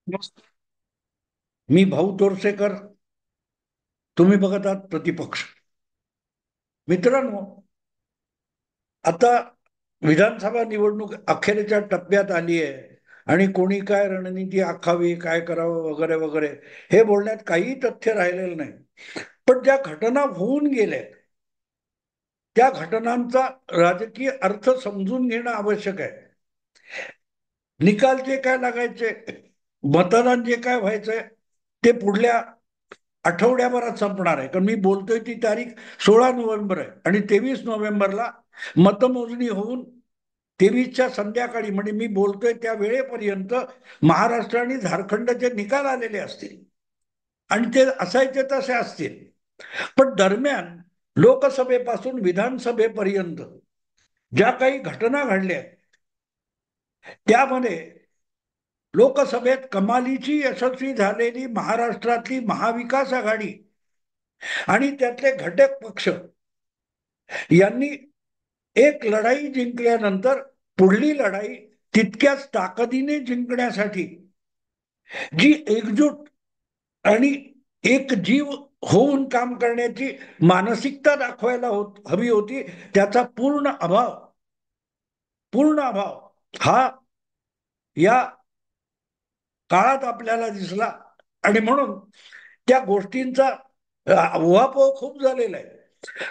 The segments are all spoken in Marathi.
मी भाऊ तोरसेकर. तुम्ही बघत आहात प्रतिपक्ष. मित्रांनो, आता विधानसभा निवडणूक अखेरच्या टप्प्यात आली आहे आणि कोणी काय रणनीती आखावी, काय करावं वगैरे वगैरे हे बोलण्यात काही तथ्य राहिलेलं नाही. पण ज्या घटना होऊन गेल्या त्या घटनांचा राजकीय अर्थ समजून घेणं आवश्यक आहे. निकाल जे काय लागायचे, मतदान जे काय व्हायचंय ते पुढल्या आठवड्याभरात संपणार आहे. कारण मी बोलतोय ती तारीख 16 नोव्हेंबर आहे आणि 23 नोव्हेंबरला मतमोजणी होऊन 23च्या संध्याकाळी म्हणजे मी बोलतोय त्या वेळेपर्यंत महाराष्ट्र आणि झारखंडचे निकाल आलेले असतील आणि ते असायचे तसे असतील. पण दरम्यान लोकसभेपासून विधानसभेपर्यंत ज्या काही घटना घडल्या त्यामध्ये लोकसभेत कमालीची यशस्वी झालेली महाराष्ट्रातली महाविकास आघाडी आणि त्यातले घटक पक्ष यांनी एक लढाई जिंकल्यानंतर पुढली लढाई तितक्याच ताकदीने जिंकण्यासाठी जी एकजूट आणि एक जीव होऊन काम करण्याची मानसिकता दाखवायला हवी होती, त्याचा पूर्ण अभाव हा या काळात आपल्याला दिसला. आणि म्हणून त्या गोष्टींचा उहापोह खूप झालेला आहे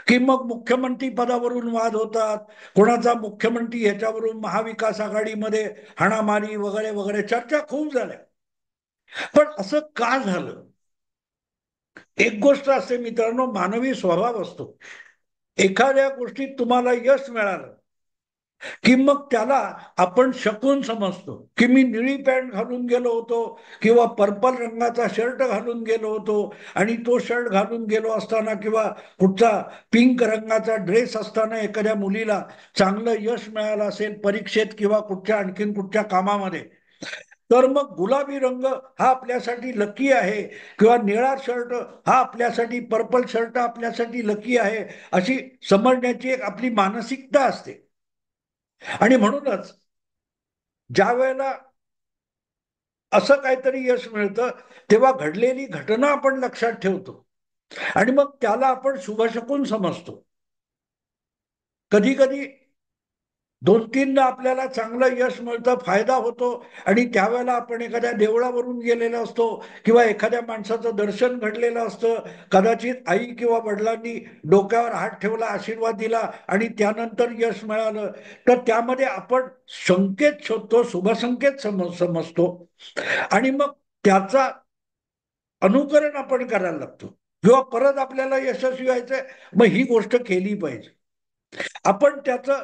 की मग मुख्यमंत्री पदावरून वाद होतात, कोणाचा मुख्यमंत्री ह्याच्यावरून महाविकास आघाडीमध्ये हाणामारी वगैरे वगैरे चर्चा खूप झाल्या. पण असं का झालं? एक गोष्ट असते मित्रांनो, मानवी स्वभाव असतो. एखाद्या गोष्टीत तुम्हाला यश मिळालं की मग त्याला आपण शकून समजतो की मी निळी पॅन्ट घालून गेलो होतो किंवा पर्पल रंगाचा शर्ट घालून गेलो होतो आणि तो शर्ट घालून गेलो असताना किंवा कुठचा पिंक रंगाचा ड्रेस असताना एखाद्या मुलीला चांगलं यश मिळालं असेल परीक्षेत किंवा कुठच्या आणखीन कुठच्या कामामध्ये, तर मग गुलाबी रंग हा आपल्यासाठी लकी आहे किंवा निळा शर्ट हा आपल्यासाठी, पर्पल शर्ट आपल्यासाठी लकी आहे, अशी समजण्याची एक आपली मानसिकता असते. आणि म्हणूनच ज्या वेळेला असं काहीतरी यश मिळतं तेव्हा घडलेली घटना आपण लक्षात ठेवतो आणि मग त्याला आपण शुभशकून समजतो. कधी कधी दोन तीनदा आपल्याला चांगलं यश मिळतं, फायदा होतो आणि त्यावेळेला आपण एखाद्या देवळावरून गेलेलो असतो किंवा एखाद्या माणसाचं दर्शन घडलेलं असतं, कदाचित आई किंवा वडिलांनी डोक्यावर हात ठेवला, आशीर्वाद दिला आणि त्यानंतर यश मिळालं, तर त्यामध्ये आपण संकेत शोधतो, शुभसंकेत समजतो आणि मग त्याचा अनुकरण आपण करायला लागतो किंवा परत आपल्याला यशस्वी व्हायचंय, मग ही गोष्ट केली पाहिजे. आपण त्याचं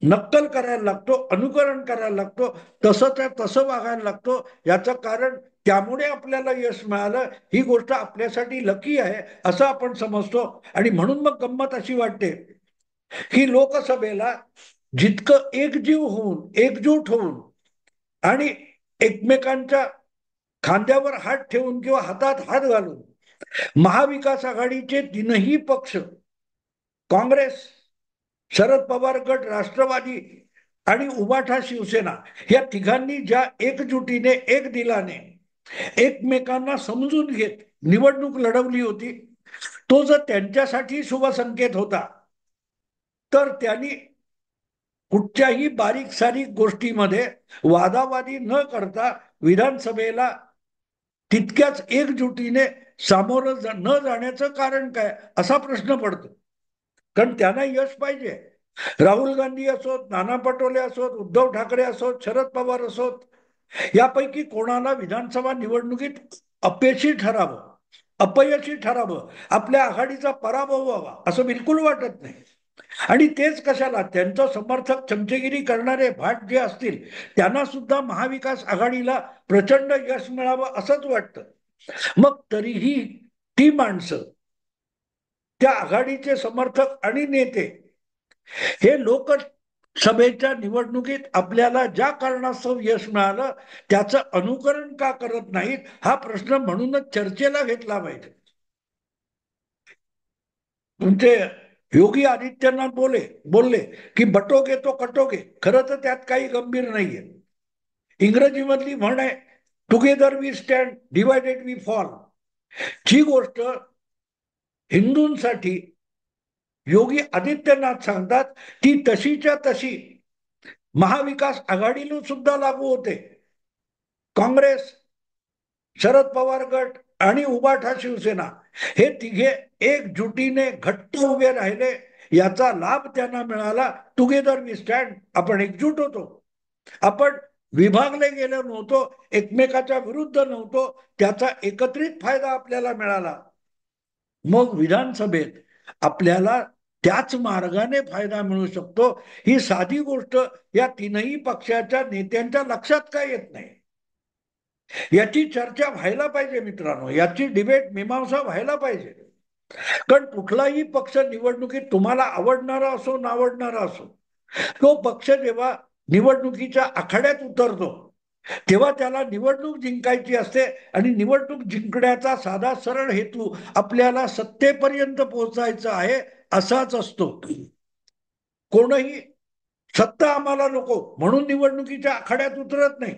नक्कल करायला लागतो, अनुकरण करायला लागतो, तसं वागायला लागतो. याचं कारण त्यामुळे आपल्याला यश मिळालं, ही गोष्ट आपल्यासाठी लकी आहे असं आपण समजतो. आणि म्हणून मग गंमत अशी वाटते की लोकसभेला जितकं एकजूट होऊन आणि एकमेकांच्या खांद्यावर हात ठेवून किंवा हातात हात घालून महाविकास आघाडीचे तीनही पक्ष, काँग्रेस, शरद पवार गट, राष्ट्रवादी आणि उबाठा शिवसेना, या तिघांनी ज्या एकजुटीने एक दिलाने एकमेकांना समजून घेत निवडणूक लढवली होती, तो जर त्यांच्यासाठी शुभ संकेत होता तर त्यांनी कुठच्याही बारीक सारीक गोष्टीमध्ये वादावादी न करता विधानसभेला तितक्याच एकजुटीने सामोरं न जाण्याचं कारण काय असा प्रश्न पडतो. कारण त्यांना यश पाहिजे. राहुल गांधी असोत, नाना पटोले असोत, उद्धव ठाकरे असोत, शरद पवार असोत, यापैकी कोणाला विधानसभा निवडणुकीत अपयशी ठरावं, आपल्या आघाडीचा पराभव व्हावा असं बिलकुल वाटत नाही. आणि तेच कशाला, त्यांचं समर्थक चमचेगिरी करणारे भाट जे असतील त्यांना सुद्धा महाविकास आघाडीला प्रचंड यश मिळावं असंच वाटतं. मग तरीही ती माणसं, त्या आघाडीचे समर्थक आणि नेते हे लोकसभेच्या निवडणुकीत आपल्याला ज्या कारणास्तव यश मिळालं त्याचं अनुकरण का करत नाहीत हा प्रश्न म्हणूनच चर्चेला घेतला पाहिजे. तुमचे योगी आदित्यनाथ बोलले की बटोगे तो कटोगे, खरं तर त्यात काही गंभीर नाहीये. इंग्रजीमधली म्हण आहे, together we stand, divided we fall, जी गोष्ट हिंदूंसाठी योगी आदित्यनाथ सांगतात ती तशीच्या तशी महाविकास आघाडीला सुद्धा लागू होते. काँग्रेस, शरद पवार गट आणि उबाठा शिवसेना हे तिघे एकजुटीने घट्ट उभे राहिले, याचा लाभ त्यांना मिळाला. टुगेदर वी स्टँड, आपण एकजूट होतो, आपण विभागले गेलो नव्हतो, एकमेकाच्या विरुद्ध नव्हतो, त्याचा एकत्रित फायदा आपल्याला मिळाला. मग विधानसभेत आपल्याला त्याच मार्गाने फायदा मिळू शकतो. ही साधी गोष्ट या तीनही पक्षाच्या नेत्यांच्या लक्षात काय येत नाही. याची चर्चा व्हायला पाहिजे मित्रांनो, याची डिबेट मीमांसा व्हायला पाहिजे. कारण कुठलाही पक्ष निवडणुकीत तुम्हाला आवडणारा असो नावडणारा असो, तो पक्ष जेव्हा निवडणुकीच्या आखाड्यात उतरतो तेव्हा त्याला निवडणूक जिंकायची असते आणि निवडणूक जिंकण्याचा साधा सरळ हेतू आपल्याला सत्तेपर्यंत पोहोचायचा आहे असाच असतो. कोणही सत्ता आम्हाला नको म्हणून निवडणुकीच्या आखाड्यात उतरत नाही.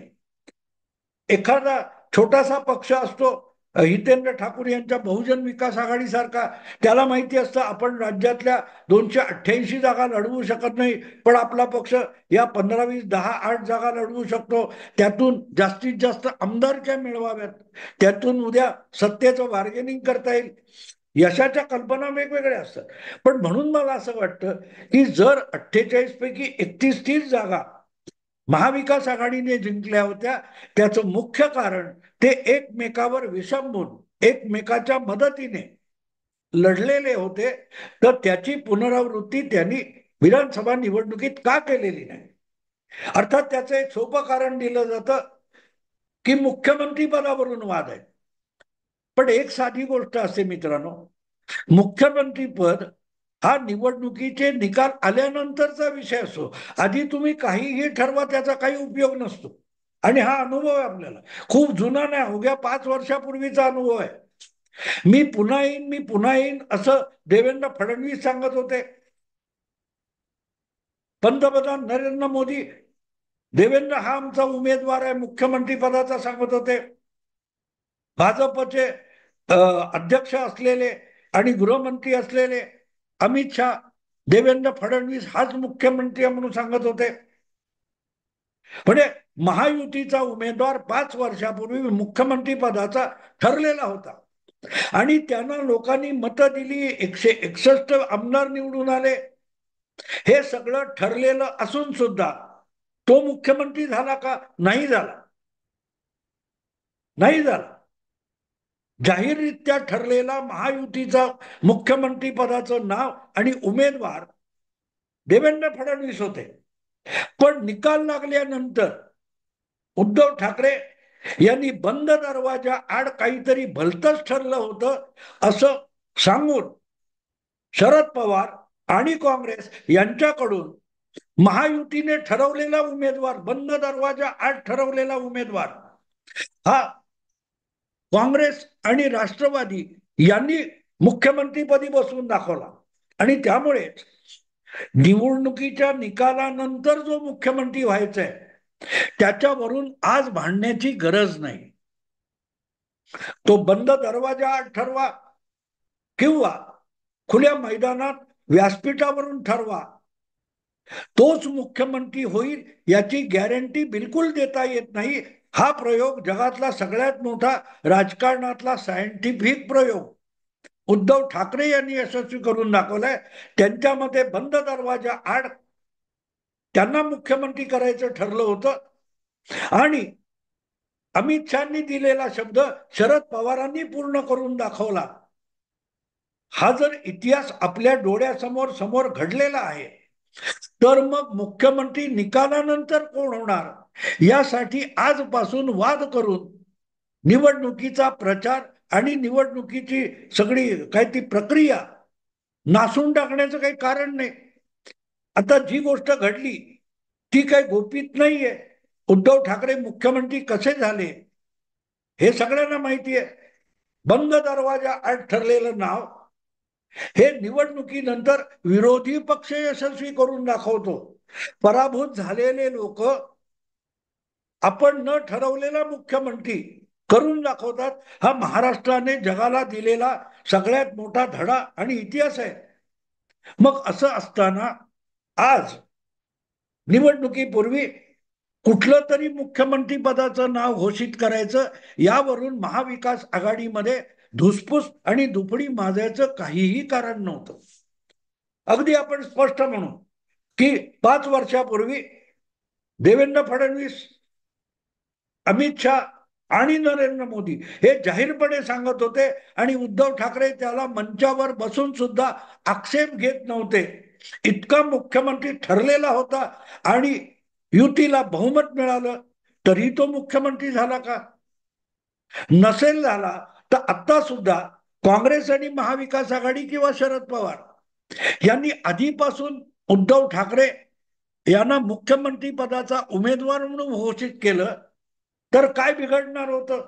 एखादा छोटासा पक्ष असतो, हितेंद्र ठाकूर यांच्या बहुजन विकास आघाडी सारखा, त्याला माहिती असतं आपण राज्यातल्या 288 जागा लढवू शकत नाही, पण आपला पक्ष या 15, 20, 10, 8 जागा लढवू शकतो, त्यातून जास्तीत जास्त आमदारच्या मिळवाव्यात, त्यातून उद्या सत्तेचं बार्गेनिंग करता येईल. यशाच्या कल्पना वेगवेगळ्या असतात. पण म्हणून मला असं वाटतं की जर 48 पैकी 31-30 जागा महाविकास आघाडीने जिंकल्या होत्या, त्याचं मुख्य कारण ते एकमेकावर विसंबून एकमेकाच्या मदतीने लढलेले होते. तर त्याची पुनरावृत्ती त्यांनी विधानसभा निवडणुकीत का केलेली नाही? अर्थात त्याचं एक सोपं कारण दिलं जातं की मुख्यमंत्री पदावरून वाद आहे. पण एक साधी गोष्ट असते मित्रांनो, मुख्यमंत्री पद हा निवडणुकीचे निकाल आल्यानंतरचा विषय असतो. आधी तुम्ही काहीही ठरवा, त्याचा काही उपयोग नसतो. आणि हा अनुभव आहे आपल्याला, खूप जुना नाही, अवघ्या 5 वर्षापूर्वीचा अनुभव आहे. मी पुन्हा येईन, मी पुन्हा येईन असं देवेंद्र फडणवीस सांगत होते. पंतप्रधान नरेंद्र मोदी देवेंद्र हा आमचा उमेदवार आहे मुख्यमंत्री पदाचा सांगत होते. भाजपचे अध्यक्ष असलेले आणि गृहमंत्री असलेले अमित शहा देवेंद्र फडणवीस हाच मुख्यमंत्री म्हणून सांगत होते. म्हणजे महायुतीचा उमेदवार 5 वर्षापूर्वी मुख्यमंत्री पदाचा ठरलेला होता आणि त्यांना लोकांनी मतं दिली, 161 आमदार निवडून आले. हे सगळं ठरलेलं असून सुद्धा तो मुख्यमंत्री झाला का? नाही झाला. नाही झाला. जाहीररित्या ठरलेला महायुतीचा मुख्यमंत्री पदाचं नाव आणि उमेदवार देवेंद्र फडणवीस होते. पण निकाल लागल्यानंतर उद्धव ठाकरे यांनी बंद दरवाजा आड काहीतरी भलतंच ठरलं होतं असं सांगून शरद पवार आणि काँग्रेस यांच्याकडून महायुतीने ठरवलेला उमेदवार, बंद दरवाजा आड ठरवलेला उमेदवार हा काँग्रेस आणि राष्ट्रवादी यांनी मुख्यमंत्रीपदी बसवून दाखवला. आणि त्यामुळेच निवडणुकीच्या निकालानंतर जो मुख्यमंत्री व्हायचा आहे त्याच्यावरून आज भांडण्याची गरज नाही. तो बंद दरवाजा आड ठरवा किंवा खुल्या मैदानात व्यासपीठावरून ठरवा, तोच मुख्यमंत्री होईल याची गॅरंटी बिलकुल देता येत नाही. हा प्रयोग जगातला सगळ्यात मोठा राजकारणातला सायंटिफिक प्रयोग उद्धव ठाकरे यांनी यशस्वी करून दाखवलाय. त्यांच्या मते बंद दरवाजा आड त्यांना मुख्यमंत्री करायचं ठरलं होतं आणि अमित शहानी दिलेला शब्द शरद पवारांनी पूर्ण करून दाखवला. हा जर इतिहास आपल्या डोळ्यासमोर समोर घडलेला आहे तर मग मुख्यमंत्री निकालानंतर कोण होणार यासाठी आजपासून वाद करून निवडणुकीचा प्रचार आणि निवडणुकीची सगळी काय ती प्रक्रिया नासून टाकण्याचं काही कारण नाही. आता जी गोष्ट घडली ती काही गोपित नाहीये. उद्धव ठाकरे मुख्यमंत्री कसे झाले हे सगळ्यांना माहिती आहे. बंद दरवाजा आड ठरलेलं नाव हे निवडणुकीनंतर विरोधी पक्ष यशस्वी करून दाखवतो. पराभूत झालेले लोक आपण न ठरवलेला मुख्यमंत्री करून दाखवतात. हा महाराष्ट्राने जगाला दिलेला सगळ्यात मोठा धडा आणि इतिहास आहे. मग असं असताना आज निवडणुकीपूर्वी कुठलं तरी मुख्यमंत्री पदाचं नाव घोषित करायचं, यावरून महाविकास आघाडीमध्ये धुसफूस आणि दुपडी माजायचं काहीही कारण नव्हतं. अगदी आपण स्पष्ट म्हणू की 5 वर्षापूर्वी देवेंद्र फडणवीस, अमित शहा आणि नरेंद्र मोदी हे जाहीरपणे सांगत होते आणि उद्धव ठाकरे त्याला मंचावर बसून सुद्धा आक्षेप घेत नव्हते. इतका मुख्यमंत्री ठरलेला होता आणि युतीला बहुमत मिळालं तरी तो मुख्यमंत्री झाला का? नसेल झाला तर आता सुद्धा काँग्रेस आणि महाविकास आघाडी किंवा शरद पवार यांनी आधीपासून उद्धव ठाकरे यांना मुख्यमंत्री पदाचा उमेदवार म्हणून घोषित केलं तर काय बिघडणार होतं?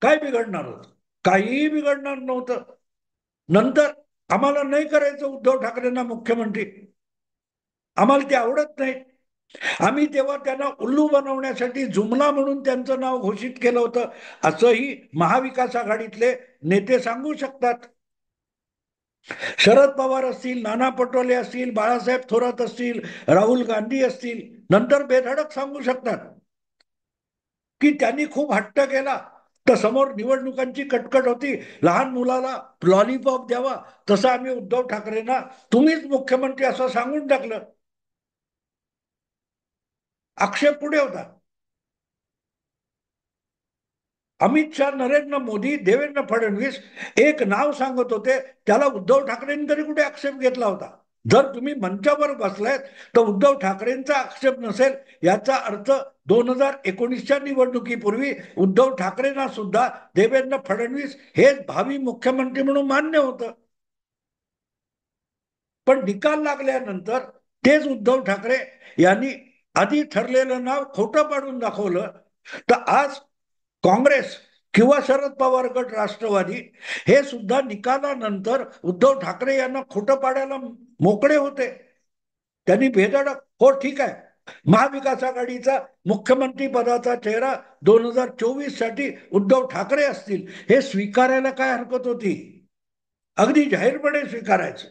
काय बिघडणार होतं? काहीही बिघडणार नव्हतं. नंतर आम्हाला नाही करायचं उद्धव ठाकरेंना मुख्यमंत्री, आम्हाला ते आवडत नाही, आम्ही तेव्हा त्यांना उल्लू बनवण्यासाठी जुमला म्हणून त्यांचं नाव घोषित केलं होतं, असंही महाविकास आघाडीतले नेते सांगू शकतात. शरद पवार असतील, नाना पटोले असतील, बाळासाहेब थोरात असतील, राहुल गांधी असतील, नंतर बेधडक सांगू शकतात की त्यांनी खूप हट्ट केला तर समोर निवडणुकांची कटकट होती, लहान मुलाला लॉलीपॉप द्यावा तसं आम्ही उद्धव ठाकरेंना तुम्हीच मुख्यमंत्री असं सांगून टाकलं. आक्षेप पुढे होता. अमित शहा, नरेंद्र मोदी, देवेंद्र फडणवीस एक नाव सांगत होते, त्याला उद्धव ठाकरेंनी तरी कुठे आक्षेप घेतला होता? जर तुम्ही मंचावर बसलायत तर उद्धव ठाकरेंचा आक्षेप नसेल याचा अर्थ 2019च्या निवडणुकीपूर्वी उद्धव ठाकरेंना सुद्धा देवेंद्र फडणवीस हेच भावी मुख्यमंत्री म्हणून मान्य होतं. पण निकाल लागल्यानंतर तेच उद्धव ठाकरे यांनी आधी ठरलेलं नाव खोटं पाडून दाखवलं. तर आज काँग्रेस किंवा शरद पवार गट राष्ट्रवादी हे सुद्धा निकालानंतर उद्धव ठाकरे यांना खोटं पाडायला मोकळे होते. त्यांनी बेधडक हो ठीक आहे, महाविकास आघाडीचा मुख्यमंत्री पदाचा चेहरा 2024 साठी उद्धव ठाकरे असतील हे स्वीकारायला काय हरकत होती? अगदी जाहीरपणे स्वीकारायचं.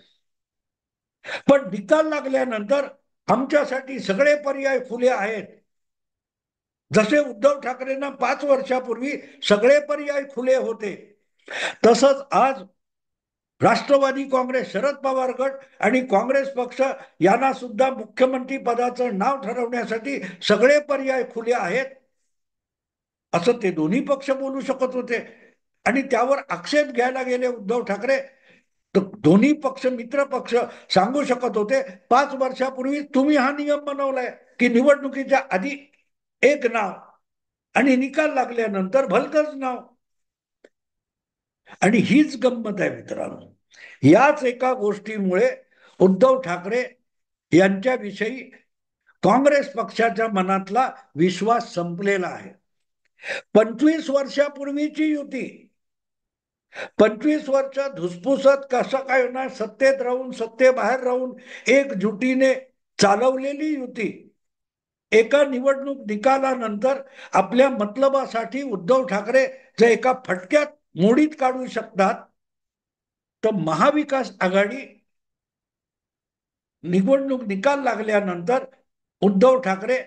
पण निकाल लागल्यानंतर आमच्यासाठी सगळे पर्याय खुले आहेत. जसे उद्धव ठाकरेंना 5 वर्षापूर्वी सगळे पर्याय खुले होते, तसंच आज राष्ट्रवादी काँग्रेस, शरद पवार गट आणि काँग्रेस पक्ष यांना सुद्धा मुख्यमंत्री पदाचं नाव ठरवण्यासाठी सगळे पर्याय खुले आहेत असं ते दोन्ही पक्ष बोलू शकत होते. आणि त्यावर आक्षेप घ्यायला गेले उद्धव ठाकरे तर दोन्ही पक्ष, मित्र पक्ष सांगू शकत होते 5 वर्षापूर्वी तुम्ही हा नियम बनवलाय की निवडणुकीच्या आधी एक नाव आणि निकाल लागल्यानंतर भलतंच नाव. आणि हीच गंमत आहे मित्रांनो. याच एका गोष्टीमुळे उद्धव ठाकरे यांच्याविषयी काँग्रेस पक्षाच्या मनातला विश्वास संपलेला आहे. 25 वर्षापूर्वीची युती, 25 वर्ष धुसफुसत कसं काय होणार, सत्तेत राहून सत्तेबाहेर राहून एकजुटीने चालवलेली युती एका निवडणूक निकालानंतर आपल्या मतलबासाठी उद्धव ठाकरे जे एका फटक्यात मोडीत काढू शकतात, तर महाविकास आघाडी निवडणूक निकाल लागल्यानंतर उद्धव ठाकरे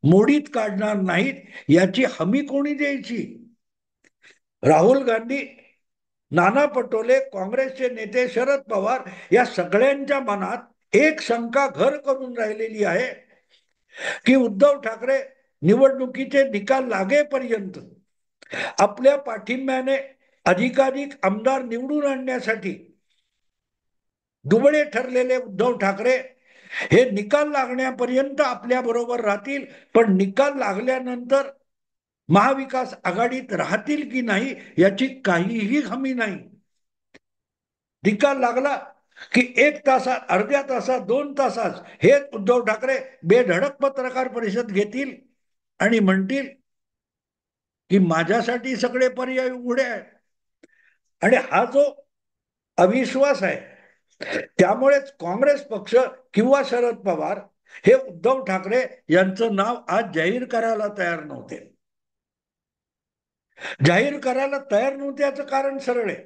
मोडीत काढणार नाहीत याची हमी कोणी द्यायची? राहुल गांधी, नाना पटोले, काँग्रेसचे नेते शरद पवार या सगळ्यांच्या मनात एक शंका घर करून राहिलेली आहे की उद्धव ठाकरे निवडणुकीचे निकाल लागेपर्यंत आपल्या पाठिंब्याने अधिकाधिक आमदार निवडून आणण्यासाठी दुबळे ठरलेले उद्धव ठाकरे हे निकाल लागण्यापर्यंत आपल्या बरोबर राहतील, पण निकाल लागल्यानंतर महाविकास आघाडीत राहतील की नाही याची काहीही हमी नाही. निकाल लागला की 1 तासात, अर्ध्या तासात, 2 तासात हे उद्धव ठाकरे बेधडक पत्रकार परिषद घेतील आणि म्हणतील की माझ्यासाठी सगळे पर्याय उघडे आहेत. आणि हा जो अविश्वास आहे त्यामुळेच काँग्रेस पक्ष किंवा शरद पवार हे उद्धव ठाकरे यांचं नाव आज जाहीर करायला तयार नव्हते. जाहीर करायला तयार नव्हते याचं कारण सरळ आहे.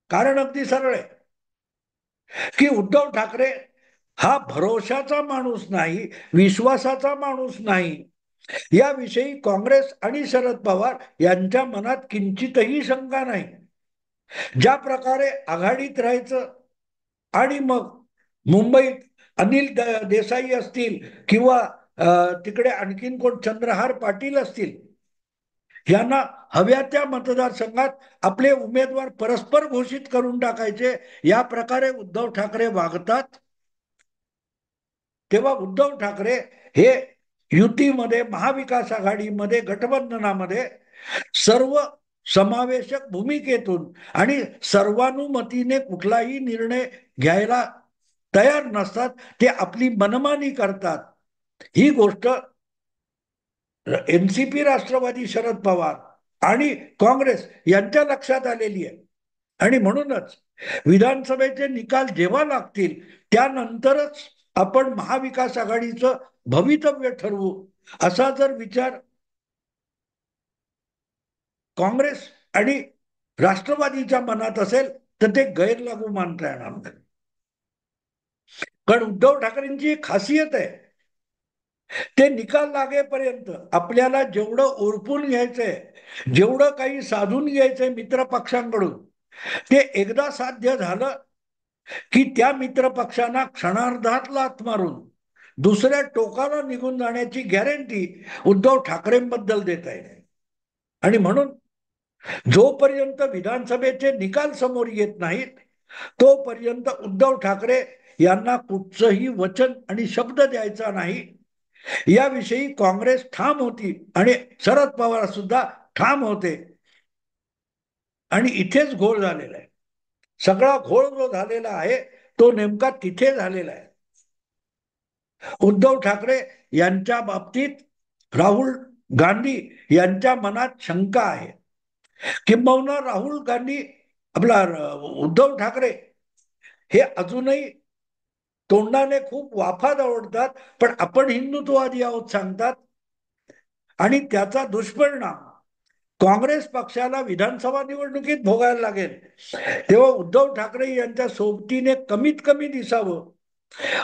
कारण अगदी सरळ आहे की उद्धव ठाकरे हा भरोशाचा माणूस नाही, विश्वासाचा माणूस नाही. याविषयी काँग्रेस आणि शरद पवार यांच्या मनात किंचितही शंका नाही. ज्या प्रकारे आघाडीत राहायचं आणि मग मुंबईत अनिल देसाई असतील किंवा तिकडे आणखीन कोण चंद्रहार पाटील असतील, यांना हव्या त्या मतदारसंघात आपले उमेदवार परस्पर घोषित करून टाकायचे, या प्रकारे उद्धव ठाकरे वागतात. तेव्हा उद्धव ठाकरे हे युतीमध्ये, महाविकास आघाडीमध्ये, गठबंधनामध्ये सर्व समावेशक भूमिकेतून आणि सर्वानुमतीने कुठलाही निर्णय घ्यायला तयार नसतात. ते आपली मनमानी करतात. ही गोष्ट एनसीपी, राष्ट्रवादी शरद पवार आणि काँग्रेस यांच्या लक्षात आलेली आहे. आणि म्हणूनच विधानसभेचे निकाल जेव्हा लागतील त्यानंतरच आपण महाविकास आघाडीचं भवितव्य ठरवू, असा जर विचार काँग्रेस आणि राष्ट्रवादीच्या मनात असेल तर ते गैरलागू मानता येणार नाही. कारण उद्धव ठाकरेंची एक खासियत आहे, ते निकाल लागेपर्यंत आपल्याला जेवढं ओरपून घ्यायचंय, जेवढं काही साधून घ्यायचंय मित्र पक्षांकडून, ते एकदा साध्य झालं की त्या मित्र पक्षांना क्षणार्धात लाथ मारून दुसऱ्या टोकाला निघून जाण्याची गॅरंटी उद्धव ठाकरेंबद्दल देता येते. आणि म्हणून जोपर्यंत विधानसभेचे निकाल समोर येत नाहीत तोपर्यंत उद्धव ठाकरे यांना कुठचंही वचन आणि शब्द द्यायचा नाही, याविषयी काँग्रेस ठाम होती आणि शरद पवार सुद्धा ठाम होते. आणि इथेच घोळ झालेला आहे. सगळा घोळ जो झालेला आहे तो नेमका तिथे झालेला आहे. उद्धव ठाकरे यांच्या बाबतीत राहुल गांधी यांच्या मनात शंका आहे. किंबहुना राहुल गांधी, आपला उद्धव ठाकरे हे अजूनही तोंडाने खूप वाफा आवडतात, पण आपण हिंदुत्ववादी आहोत सांगतात. आणि त्याचा दुष्परिणाम काँग्रेस पक्षाला विधानसभा निवडणुकीत भोगायला लागेल. तेव्हा उद्धव ठाकरे यांच्या सोबतीने कमीत कमी दिसावं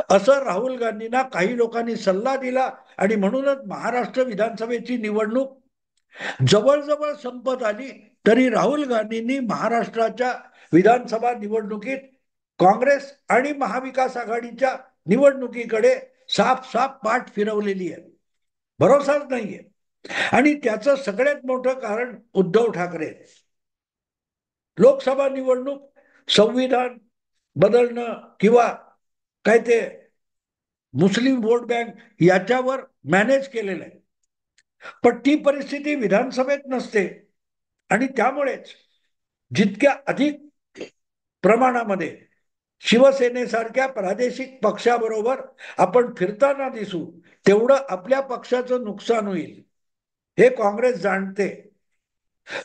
असं राहुल गांधींना काही लोकांनी सल्ला दिला. आणि म्हणूनच महाराष्ट्र विधानसभेची निवडणूक जवळजवळ संपत आली तरी राहुल गांधींनी महाराष्ट्राच्या विधानसभा निवडणुकीत काँग्रेस आणि महाविकास आघाडीच्या निवडणुकीकडे साफ साफ पाठ फिरवलेली आहे. भरोसाच नाहीये. आणि त्याचं सगळ्यात मोठं कारण उद्धव ठाकरे. लोकसभा निवडणूक संविधान बदलणं किंवा काय ते मुस्लिम वोट बँक याच्यावर मॅनेज केलेलं आहे, पण ती परिस्थिती विधानसभेत नसते. आणि त्यामुळेच जितक्या अधिक प्रमाणामध्ये शिवसेनेसारख्या प्रादेशिक पक्षाबरोबर आपण फिरताना दिसू तेवढं आपल्या पक्षाचं नुकसान होईल, हे काँग्रेस जाणते.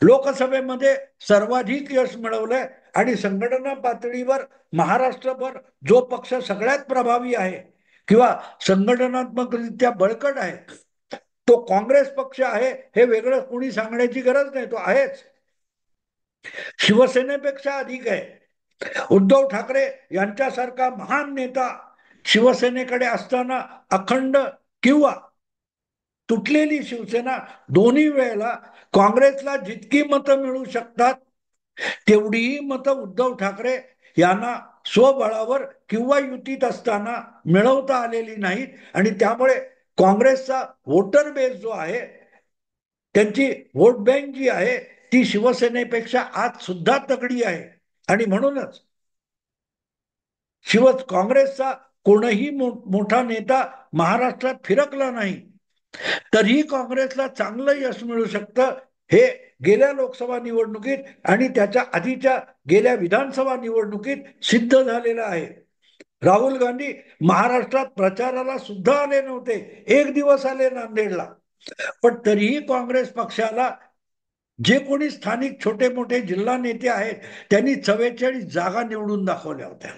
लोकसभेमध्ये सर्वाधिक यश मिळवलंय आणि संघटना पातळीवर महाराष्ट्रभर जो पक्ष सगळ्यात प्रभावी आहे किंवा संघटनात्मकरित्या बळकट आहे तो काँग्रेस पक्ष आहे, हे वेगळं कोणी सांगण्याची गरज नाही, तो आहेच. शिवसेनेपेक्षा अधिक आहे. उद्धव ठाकरे यांच्यासारखा महान नेता शिवसेनेकडे असताना अखंड किंवा तुटलेली शिवसेना दोन्ही वेळेला काँग्रेसला जितकी मतं मिळू शकतात तेवढीही मतं उद्धव ठाकरे यांना स्वबळावर किंवा युतीत असताना मिळवता आलेली नाहीत. आणि त्यामुळे काँग्रेसचा वोटर बेस जो आहे, त्यांची वोट बँक जी आहे ती शिवसेनेपेक्षा आज सुद्धा तगडी आहे. आणि म्हणूनच काँग्रेसचा कोणीही मोठा नेता महाराष्ट्रात फिरकला नाही तरीही काँग्रेसला चांगलं यश मिळू शकतं, हे गेल्या लोकसभा निवडणुकीत आणि त्याच्या आधीच्या गेल्या विधानसभा निवडणुकीत सिद्ध झालेलं आहे. राहुल गांधी महाराष्ट्रात प्रचाराला सुद्धा आले नव्हते, एक दिवस आले नांदेडला, पण तरीही काँग्रेस पक्षाला जे कोणी स्थानिक छोटे मोठे जिल्हा नेते आहेत त्यांनी 44 जागा निवडून दाखवल्या होत्या.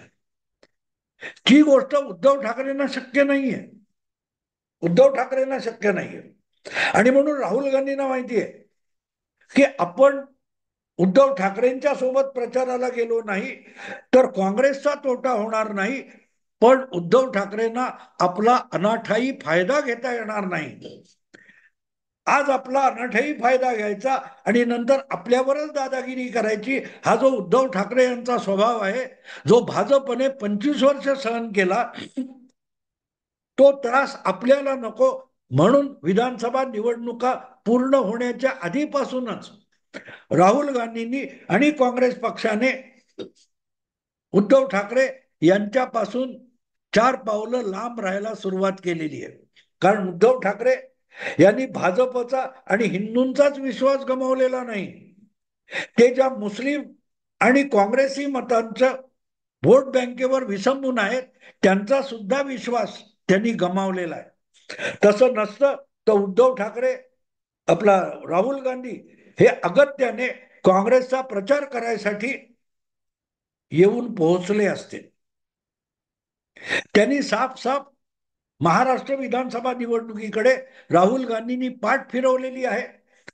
जी गोष्ट उद्धव ठाकरेंना शक्य नाहीये. उद्धव ठाकरेंना शक्य नाहीये. आणि म्हणून राहुल गांधींना माहिती आहे की आपण उद्धव ठाकरेंच्या सोबत प्रचाराला गेलो नाही तर काँग्रेसचा तोटा होणार नाही, पण उद्धव ठाकरेंना आपला अनाठाई फायदा घेता येणार नाही. आज आपला अनाठाई फायदा घ्यायचा आणि नंतर आपल्यावरच दादागिरी करायची, हा जो उद्धव ठाकरे यांचा स्वभाव आहे, जो भाजपने 25 वर्ष सहन केला, तो त्रास आपल्याला नको. म्हणून विधानसभा निवडणुका पूर्ण होण्याच्या आधीपासूनच राहुल गांधींनी आणि काँग्रेस पक्षाने उद्धव ठाकरे यांच्यापासून 4 पावलं लांब राहायला सुरुवात केलेली आहे. कारण उद्धव ठाकरे यांनी भाजपचा आणि हिंदूंचाच विश्वास गमावलेला नाही, ते ज्या मुस्लिम आणि काँग्रेसी मतांचं व्होट बँकेवर विसंबून आहेत त्यांचा सुद्धा विश्वास त्यांनी गमावलेला आहे. तसं नसतं तर उद्धव ठाकरे, आपला राहुल गांधी हे अगत्याने काँग्रेसचा प्रचार करायसाठी येऊन पोहोचले असते. त्यांनी साफ साफ महाराष्ट्र विधानसभा निवडणुकीकडे राहुल गांधींनी पाठ फिरवलेली आहे.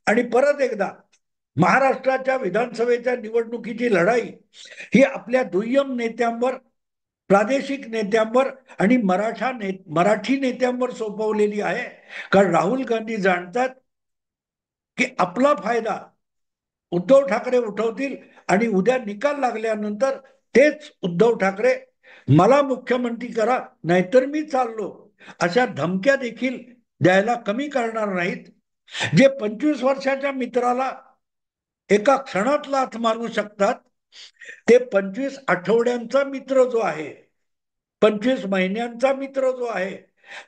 आणि परत एकदा महाराष्ट्राच्या विधानसभेच्या निवडणुकीची लढाई ही आपल्या दुय्यम नेत्यांवर, प्रादेशिक नेत्यांवर आणि मराठी नेत्यांवर सोपवलेली आहे. कारण राहुल गांधी जाणतात की आपला फायदा उद्धव ठाकरे उठवतील आणि उद्या निकाल लागल्यानंतर तेच उद्धव ठाकरे मला मुख्यमंत्री करा नाहीतर मी चाललो अशा धमक्या देखील द्यायला कमी करणार नाहीत. जे 25 वर्षाच्या मित्राला एका क्षणात लाथ मारू शकतात, ते 25 आठवड्यांचा मित्र जो आहे, 25 महिन्यांचा मित्र जो आहे,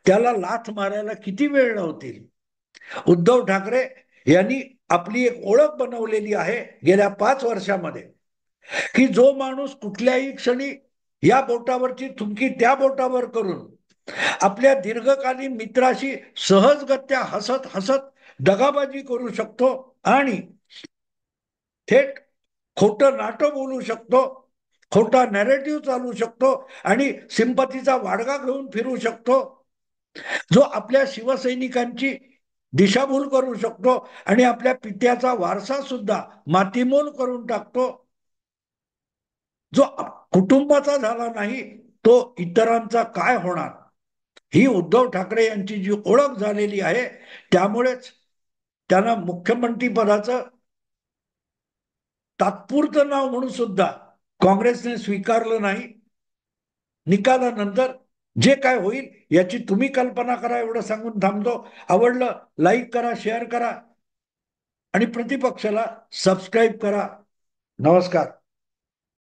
त्याला लाथ मारायला किती वेळ लावतील. उद्धव ठाकरे यांनी आपली एक ओळख बनवलेली आहे गेल्या 5 वर्षामध्ये, की जो माणूस कुठल्याही क्षणी या बोटावरची थुंकी त्या बोटावर करून आपल्या दीर्घकालीन मित्राशी सहजगत्या हसत हसत दगाबाजी करू शकतो आणि थेट खोटं नाटं बोलू शकतो, खोटा नॅरेटिव्ह चालू शकतो आणि सिंपतीचा वाडगा घेऊन फिरू शकतो, जो आपल्या शिवसैनिकांची दिशाभूल करू शकतो आणि आपल्या पित्याचा वारसा सुद्धा मातीमोल करून टाकतो, जो कुटुंबाचा झाला नाही तो इतरांचा काय होणार, ही उद्धव ठाकरे यांची जी ओळख झालेली आहे त्यामुळेच त्यांना मुख्यमंत्री पदाचं तात्पुरतं नाव म्हणून सुद्धा काँग्रेसने स्वीकारलं नाही. निकालानंतर जे काय होईल याची तुम्ही कल्पना करा, एवढं सांगून थांबतो. आवडलं लाईक करा, शेअर करा आणि प्रतिपक्षाला सबस्क्राईब करा. नमस्कार.